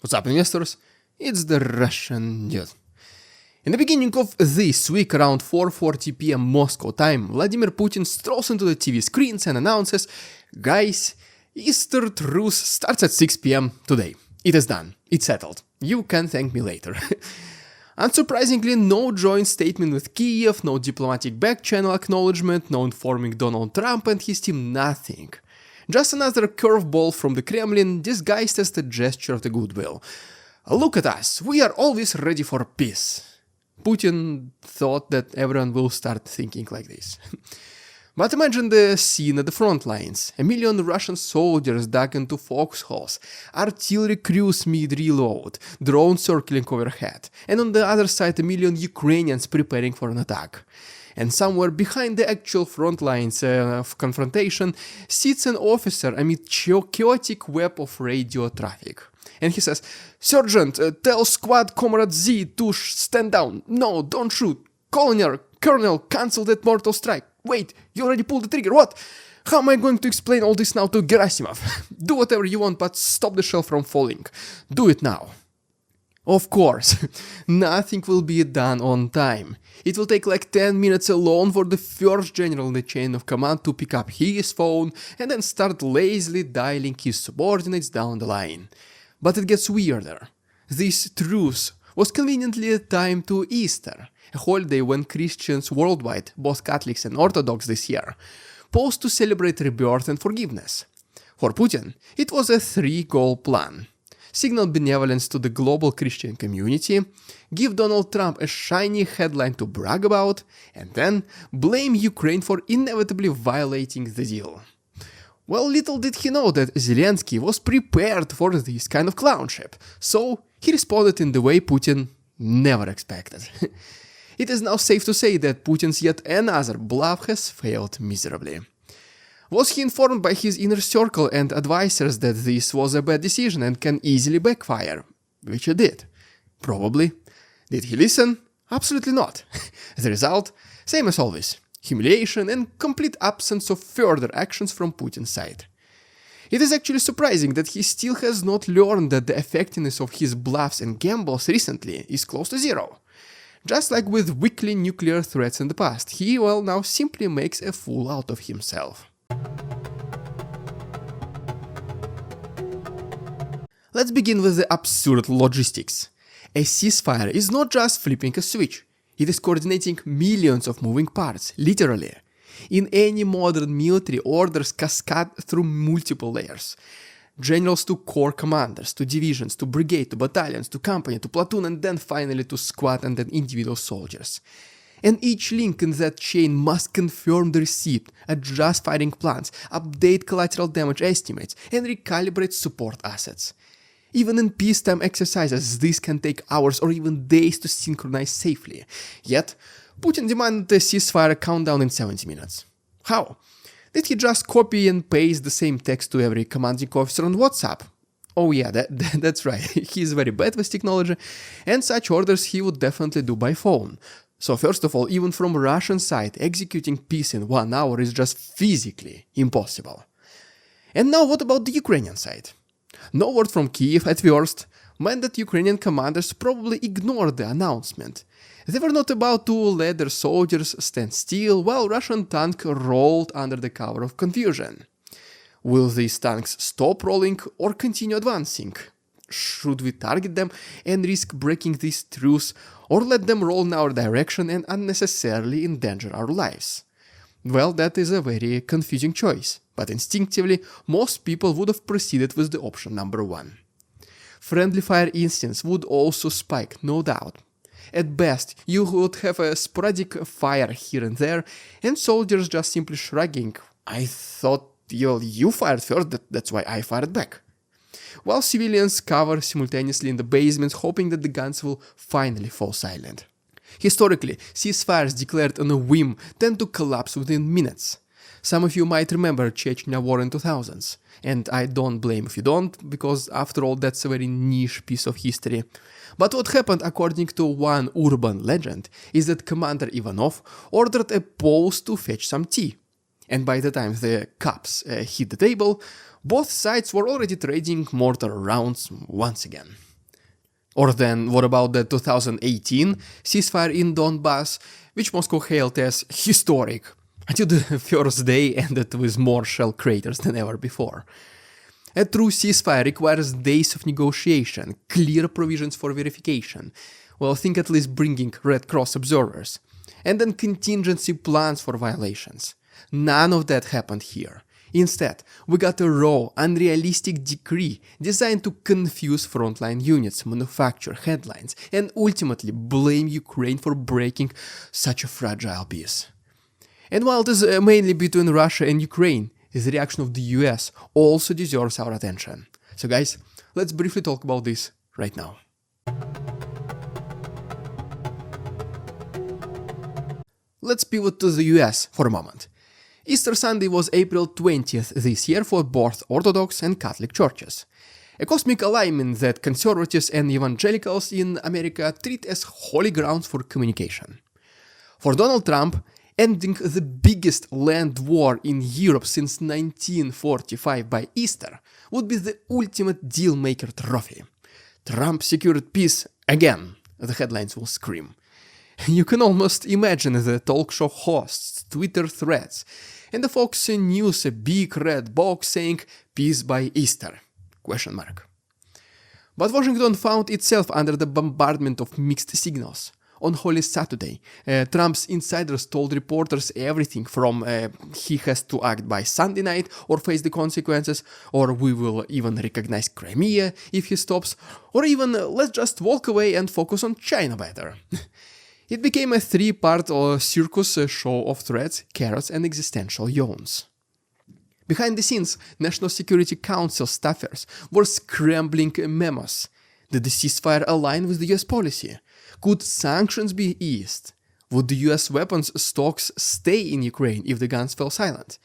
What's up, investors? It's the Russian dude. In the beginning of this week, around 4:40 p.m. Moscow time, Vladimir Putin strolls into the TV screens and announces, "Guys, Easter truce starts at 6 p.m. today. It is done. It's settled. You can thank me later." Unsurprisingly, no joint statement with Kiev, no diplomatic back-channel acknowledgement, no informing Donald Trump and his team, nothing. Just another curveball from the Kremlin disguised as a gesture of the goodwill. Look at us, we are always ready for peace. Putin thought that everyone will start thinking like this. But imagine the scene at the front lines. 1 million Russian soldiers dug into foxholes, artillery crews mid-reload, drones circling overhead, and on the other side 1 million Ukrainians preparing for an attack. And somewhere behind the actual front lines of confrontation sits an officer amid chaotic web of radio traffic. And he says, "Sergeant, tell squad comrade Z to stand down. No, don't shoot. Colonel, cancel that mortal strike. Wait, you already pulled the trigger, what? How am I going to explain all this now to Gerasimov? Do whatever you want, but stop the shell from falling. Do it now." Of course, nothing will be done on time. It will take like 10 minutes alone for the first general in the chain of command to pick up his phone and then start lazily dialing his subordinates down the line. But it gets weirder. This truce was conveniently timed to Easter, a holiday when Christians worldwide, both Catholics and Orthodox this year, pause to celebrate rebirth and forgiveness. For Putin, it was a three-goal plan. Signal benevolence to the global Christian community, give Donald Trump a shiny headline to brag about, and then blame Ukraine for inevitably violating the deal. Well, little did he know that Zelensky was prepared for this kind of clownship, so he responded in the way Putin never expected. It is now safe to say that Putin's yet another bluff has failed miserably. Was he informed by his inner circle and advisors that this was a bad decision and can easily backfire? Which he did. Probably. Did he listen? Absolutely not. The result? Same as always. Humiliation and complete absence of further actions from Putin's side. It is actually surprising that he still has not learned that the effectiveness of his bluffs and gambles recently is close to zero. Just like with weekly nuclear threats in the past, he, well, now simply makes a fool out of himself. Let's begin with the absurd logistics. A ceasefire is not just flipping a switch, it is coordinating millions of moving parts, literally. In any modern military, orders cascade through multiple layers. Generals to corps commanders, to divisions, to brigade, to battalions, to company, to platoon, and then finally to squad and then individual soldiers. And each link in that chain must confirm the receipt, adjust firing plans, update collateral damage estimates, and recalibrate support assets. Even in peacetime exercises, this can take hours or even days to synchronize safely. Yet, Putin demanded a ceasefire countdown in 70 minutes. How? Did he just copy and paste the same text to every commanding officer on WhatsApp? Oh yeah, that's right, he is very bad with technology, and such orders he would definitely do by phone. So first of all, even from Russian side, executing peace in 1 hour is just physically impossible. And now what about the Ukrainian side? No word from Kiev at worst meant that Ukrainian commanders probably ignored the announcement. They were not about to let their soldiers stand still while Russian tanks rolled under the cover of confusion. Will these tanks stop rolling or continue advancing? Should we target them and risk breaking this truce, or let them roll in our direction and unnecessarily endanger our lives? Well, that is a very confusing choice, but instinctively most people would have proceeded with the option number 1. Friendly fire incidents would also spike, no doubt. At best, you would have a sporadic fire here and there, and soldiers just simply shrugging, "I thought you fired first, that's why I fired back." While civilians cover simultaneously in the basements, hoping that the guns will finally fall silent. Historically, ceasefires declared on a whim tend to collapse within minutes. Some of you might remember Chechnya war in 2000s, and I don't blame if you don't, because after all that's a very niche piece of history. But what happened, according to one urban legend, is that Commander Ivanov ordered a pause to fetch some tea. And by the time the cups hit the table, both sides were already trading mortar rounds once again. Or then what about the 2018 ceasefire in Donbass, which Moscow hailed as historic, until the first day ended with more shell craters than ever before. A true ceasefire requires days of negotiation, clear provisions for verification, well, think at least bringing Red Cross observers, and then contingency plans for violations. None of that happened here. Instead, we got a raw, unrealistic decree designed to confuse frontline units, manufacture headlines, and ultimately blame Ukraine for breaking such a fragile peace. And while it is mainly between Russia and Ukraine, the reaction of the US also deserves our attention. So guys, let's briefly talk about this right now. Let's pivot to the US for a moment. Easter Sunday was April 20th this year for both Orthodox and Catholic churches. A cosmic alignment that conservatives and evangelicals in America treat as holy grounds for communication. For Donald Trump, ending the biggest land war in Europe since 1945 by Easter would be the ultimate deal-maker trophy. Trump secured peace again, the headlines will scream. You can almost imagine the talk show hosts, Twitter threads, and the Fox News a big red box saying "Peace by Easter?" ? But Washington found itself under the bombardment of mixed signals. On Holy Saturday, Trump's insiders told reporters everything from he has to act by Sunday night or face the consequences, or we will even recognize Crimea if he stops, or even let's just walk away and focus on China better. It became a three-part circus show of threats, carrots, and existential yawns. Behind the scenes, National Security Council staffers were scrambling memos. Did the ceasefire align with the US policy? Could sanctions be eased? Would the US weapons stocks stay in Ukraine if the guns fell silent?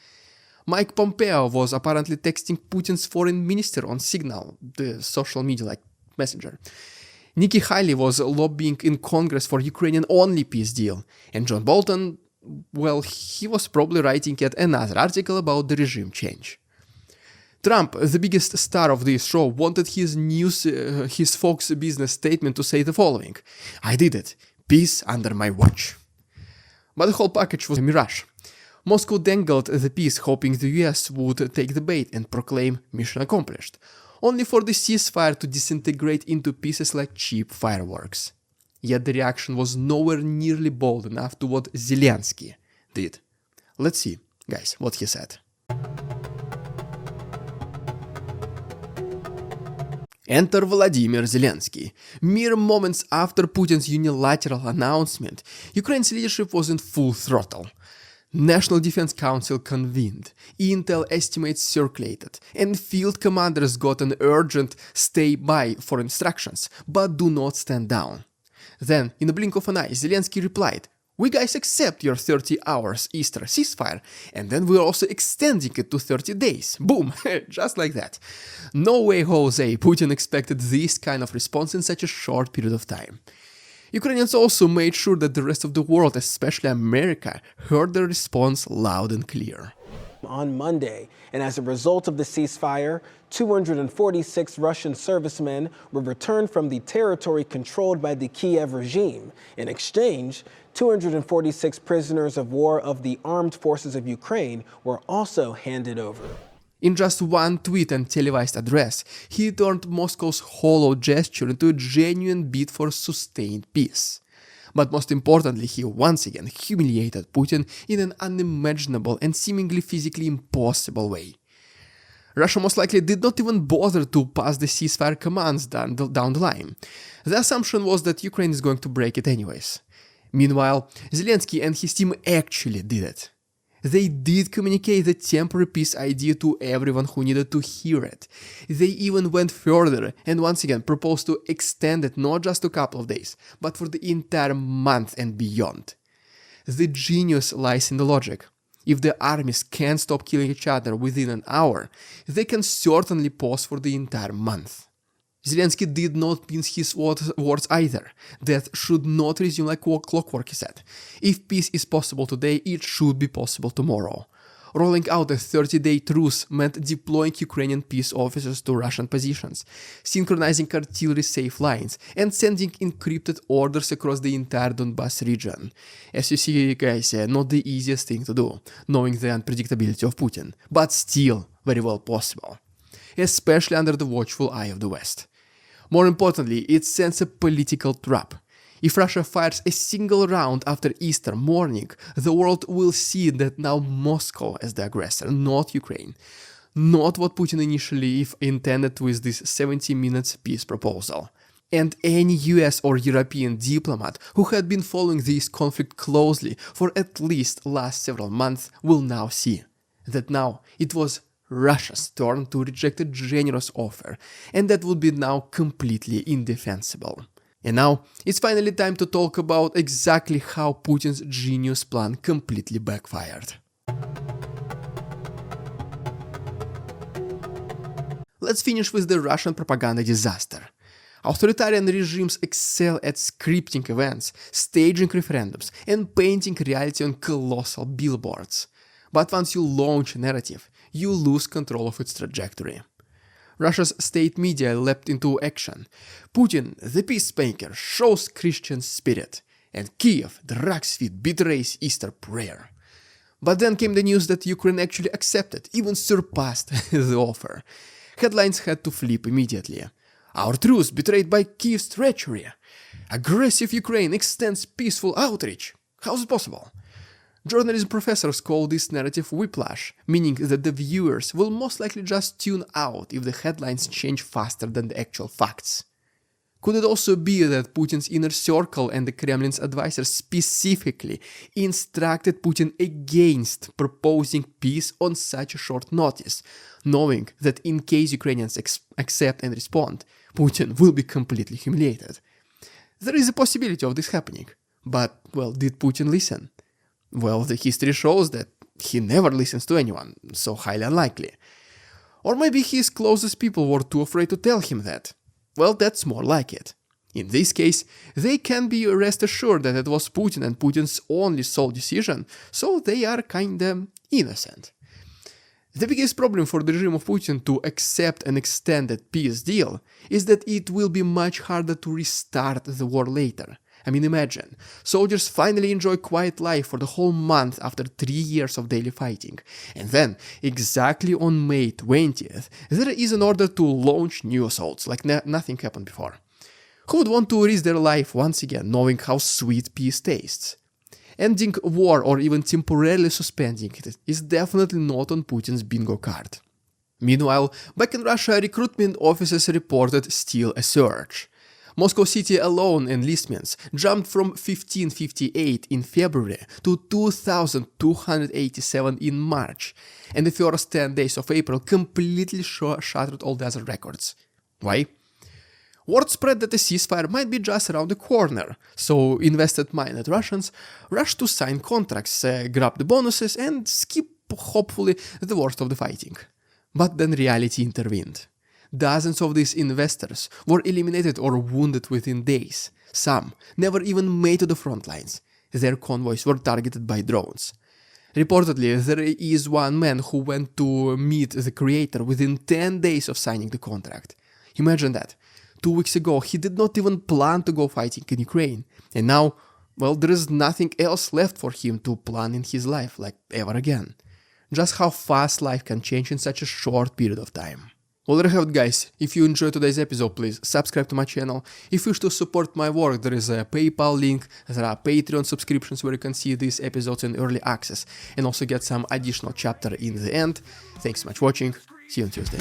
Mike Pompeo was apparently texting Putin's foreign minister on Signal, the social media like messenger. Nikki Haley was lobbying in Congress for Ukrainian-only peace deal, and John Bolton, well, he was probably writing yet another article about the regime change. Trump, the biggest star of this show, wanted his Fox Business statement to say the following: "I did it. Peace under my watch." But the whole package was a mirage. Moscow dangled the peace, hoping the US would take the bait and proclaim mission accomplished, only for the ceasefire to disintegrate into pieces like cheap fireworks. Yet the reaction was nowhere nearly bold enough to what Zelensky did. Let's see, guys, what he said. Enter Vladimir Zelensky. Mere moments after Putin's unilateral announcement, Ukraine's leadership was in full throttle. National Defense Council convened, intel estimates circulated, and field commanders got an urgent stay by for instructions, but do not stand down. Then, in a blink of an eye, Zelensky replied, "We guys accept your 30 hours Easter ceasefire, and then we're also extending it to 30 days. Boom, just like that. No way, Jose, Putin expected this kind of response in such a short period of time. Ukrainians also made sure that the rest of the world, especially America, heard the response loud and clear. On Monday, and as a result of the ceasefire, 246 Russian servicemen were returned from the territory controlled by the Kiev regime. In exchange, 246 prisoners of war of the armed forces of Ukraine were also handed over. In just one tweet and televised address, he turned Moscow's hollow gesture into a genuine bid for sustained peace. But most importantly, he once again humiliated Putin in an unimaginable and seemingly physically impossible way. Russia most likely did not even bother to pass the ceasefire commands down the line. The assumption was that Ukraine is going to break it anyways. Meanwhile, Zelensky and his team actually did it. They did communicate the temporary peace idea to everyone who needed to hear it. They even went further and once again proposed to extend it not just a couple of days, but for the entire month and beyond. The genius lies in the logic. If the armies can't stop killing each other within an hour, they can certainly pause for the entire month. Zelensky did not mince his words either. Death should not resume like clockwork, he said. If peace is possible today, it should be possible tomorrow. Rolling out a 30-day truce meant deploying Ukrainian peace officers to Russian positions, synchronizing artillery safe lines, and sending encrypted orders across the entire Donbas region. As you see, guys, not the easiest thing to do, knowing the unpredictability of Putin, but still very well possible, especially under the watchful eye of the West. More importantly, it sends a political trap. If Russia fires a single round after Easter morning, the world will see that now Moscow as the aggressor, not Ukraine. Not what Putin initially intended with this 70 minutes peace proposal. And any US or European diplomat who had been following this conflict closely for at least last several months will now see that now it was Russia's turn to reject a generous offer, and that would be now completely indefensible. And now, it's finally time to talk about exactly how Putin's genius plan completely backfired. Let's finish with the Russian propaganda disaster. Authoritarian regimes excel at scripting events, staging referendums, and painting reality on colossal billboards. But once you launch a narrative, you lose control of its trajectory. Russia's state media leapt into action. Putin, the peacemaker, shows Christian spirit, and Kiev drags feet betrays Easter prayer. But then came the news that Ukraine actually accepted, even surpassed the offer. Headlines had to flip immediately. Our truce betrayed by Kiev's treachery. Aggressive Ukraine extends peaceful outreach. How's it possible? Journalism professors call this narrative whiplash, meaning that the viewers will most likely just tune out if the headlines change faster than the actual facts. Could it also be that Putin's inner circle and the Kremlin's advisors specifically instructed Putin against proposing peace on such a short notice, knowing that in case Ukrainians accept and respond, Putin will be completely humiliated? There is a possibility of this happening, but, well, did Putin listen? Well, the history shows that he never listens to anyone, so highly unlikely. Or maybe his closest people were too afraid to tell him that. Well, that's more like it. In this case, they can be rest assured that it was Putin and Putin's only sole decision, so they are kinda innocent. The biggest problem for the regime of Putin to accept an extended peace deal is that it will be much harder to restart the war later. I mean, imagine, soldiers finally enjoy quiet life for the whole month after 3 years of daily fighting, and then, exactly on May 20th, there is an order to launch new assaults like nothing happened before. Who would want to risk their life once again, knowing how sweet peace tastes? Ending war or even temporarily suspending it is definitely not on Putin's bingo card. Meanwhile, back in Russia, recruitment offices reported still a surge. Moscow City alone enlistments jumped from 1558 in February to 2,287 in March, and the first 10 days of April completely shattered all the other records. Why? Word spread that a ceasefire might be just around the corner, so invested-minded Russians rushed to sign contracts, grab the bonuses, and skip, hopefully, the worst of the fighting. But then reality intervened. Dozens of these investors were eliminated or wounded within days. Some never even made to the front lines. Their convoys were targeted by drones. Reportedly, there is one man who went to meet the creator within 10 days of signing the contract. Imagine that. 2 weeks ago, he did not even plan to go fighting in Ukraine. And now, well, there is nothing else left for him to plan in his life, like ever again. Just how fast life can change in such a short period of time. Well, there you have it, guys. If you enjoyed today's episode, please subscribe to my channel. If you wish to support my work, there is a PayPal link, there are Patreon subscriptions where you can see these episodes in early access and also get some additional chapter in the end. Thanks so much for watching. See you on Tuesday.